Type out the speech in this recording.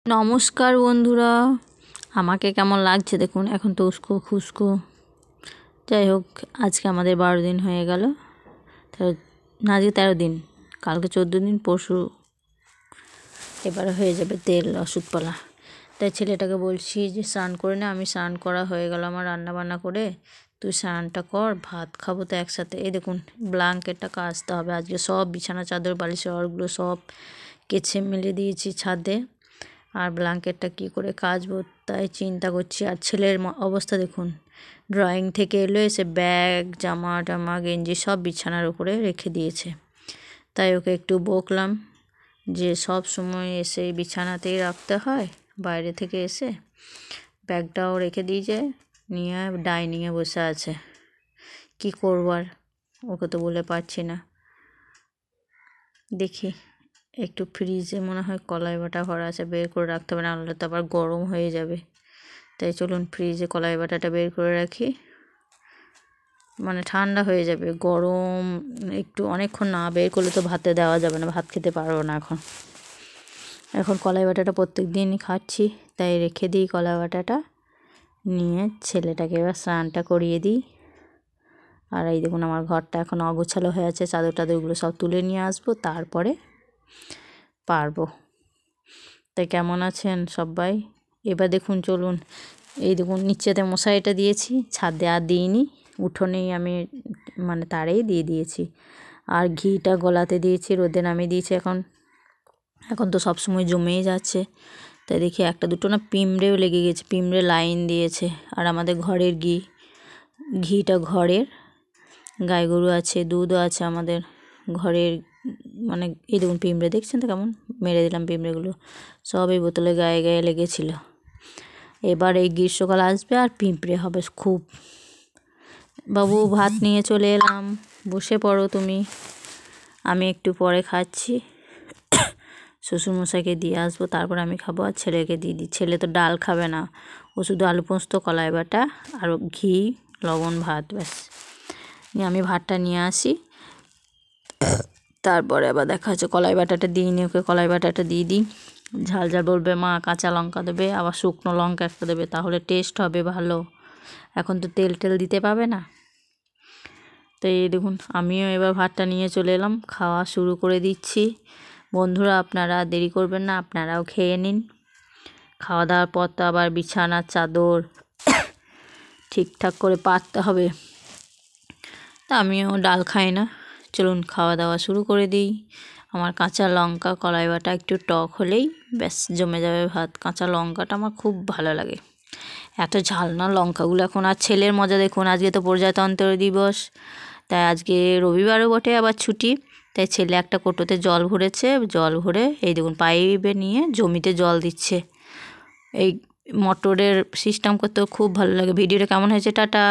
নমস্কার বন্ধুরা, আমাকে কেমন লাগছে দেখুন। এখন তো উস্কো খুস্কো, যাই হোক আজকে আমাদের 12 দিন হয়ে গেল। না, আজকে 13 দিন, কালকে 14 দিন, পরশু এবারে হয়ে যাবে তেল ওষুধপালা। তাই ছেলেটাকে বলছি যে স্নান করে না। আমি স্নান করা হয়ে গেল আমার, রান্না বান্না করে, তুই স্নানটা কর, ভাত খাবো তো একসাথে। এই দেখুন ব্ল্যাঙ্কেটটা কাচতে হবে আজকে। সব বিছানা চাদর বালিশের ওগুলো সব কেচে মেলে দিয়েছি ছাদে, আর ব্ল্যাঙ্কেটটা কী করে কাচবো তাই চিন্তা করছি। আর ছেলের অবস্থা দেখুন, ড্রয়িং থেকে এলো, এসে ব্যাগ জামা টামা গেঞ্জি সব বিছানার উপরে রেখে দিয়েছে। তাই ওকে একটু বকলাম যে সব সময় এসে বিছানাতেই রাখতে হয়, বাইরে থেকে এসে ব্যাগটাও রেখে দিয়েছে, নিয়ে ডাইনিংয়ে বসে আছে। কি করবার, ওকে তো বলে পারছি না। দেখি একটু ফ্রিজে মনে হয় কলাই বাটা ভরা আছে, বের করে রাখতে হবে, নাহলে তো আবার গরম হয়ে যাবে। তাই চলুন ফ্রিজে কলাই বাটাটা বের করে রাখি, মানে ঠান্ডা হয়ে যাবে। গরম একটু অনেকক্ষণ না বের করলে তো ভাতে দেওয়া যাবে না, ভাত খেতে পারবো না এখন কলাই বাটাটা প্রত্যেক দিনই খাচ্ছি, তাই রেখে দিই কলাই বাটাটা। নিয়ে ছেলেটাকে এবার স্নানটা করিয়ে দিই। আর এই দেখুন আমার ঘরটা এখন অগোছালো হয়ে আছে, চাদর টাদরগুলো সব তুলে নিয়ে আসবো, তারপরে পারবো। তাই কেমন আছেন সবাই? এবার দেখুন চলুন, এই দেখুন নিচেতে মশারিটা দিয়েছি, ছাদে আর দিইনি, উঠোনেই আমি মানে তারেই দিয়ে দিয়েছি। আর ঘিটা গলাতে দিয়েছি, রোদে নামিয়ে দিয়েছি। এখন তো সবসময় জমেই যাচ্ছে, তাই দেখি একটা দুটো না পিঁমড়েও লেগে গেছে, পিঁমড়ে লাইন দিয়েছে। আর আমাদের ঘরের ঘিটা ঘরের, গাই গরু আছে, দুধও আছে আমাদের ঘরের, মানে এই দেখুন পিঁমড়ে দেখছেন তো কেমন মেরে দিলাম। পিঁমড়েগুলো সব এই বোতলে গায়ে গায়ে লেগেছিলো। এবার এই গ্রীষ্মকাল আসবে আর পিঁপড়ে হবে খুব। বাবু ভাত নিয়ে চলে এলাম, বসে পড়ো তুমি, আমি একটু পরে খাচ্ছি। শ্বশুরমশাইকে দিয়ে আসবো, তারপর আমি খাবো, আর ছেলেকে দিয়ে দিই। ছেলে তো ডাল খাবে না, ও শুধু আলু পোস্ত, কলাই বাটা আর ঘি লবণ ভাত, ব্যাস। নিয়ে আমি ভাতটা নিয়ে আসি, তারপরে আবার দেখা হচ্ছে। কলাই বাটাটা দিই নি ওকে, কলাই বাটাটা দিয়ে দিই। ঝাল ঝাল বলবে মা, কাঁচা লঙ্কা দেবে, আবার শুকনো লঙ্কা একটা দেবে, তাহলে টেস্ট হবে ভালো। এখন তো তেল টেল দিতে পাবে না। তো এই দেখুন আমিও এবার ভাতটা নিয়ে চলে এলাম, খাওয়া শুরু করে দিচ্ছি। বন্ধুরা আপনারা দেরি করবেন না, আপনারাও খেয়ে নিন। খাওয়া দাওয়ার পর তো আবার বিছানার চাদর ঠিকঠাক করে পাততে হবে। তা আমিও ডাল খাই না, চলুন খাওয়া দাওয়া শুরু করে দিই। আমার কাঁচা লঙ্কা কলাই বাটা একটু টক হলেই ব্যাস জমে যাবে ভাত। কাঁচা লঙ্কাটা আমার খুব ভালো লাগে, এত ঝাল না লঙ্কাগুলো এখন। আর ছেলের মজা দেখুন, আজকে তো প্রজাতন্ত্র দিবস, তাই আজকে রবিবারও বটে, আবার ছুটি। তাই ছেলে একটা কোটোতে জল ভরেছে, জল ভরে এই দেখুন পাইপে নিয়ে জমিতে জল দিচ্ছে। এই মোটরের সিস্টেম করতেও খুব ভালো লাগে। ভিডিওটা কেমন হয়েছে? টাটা।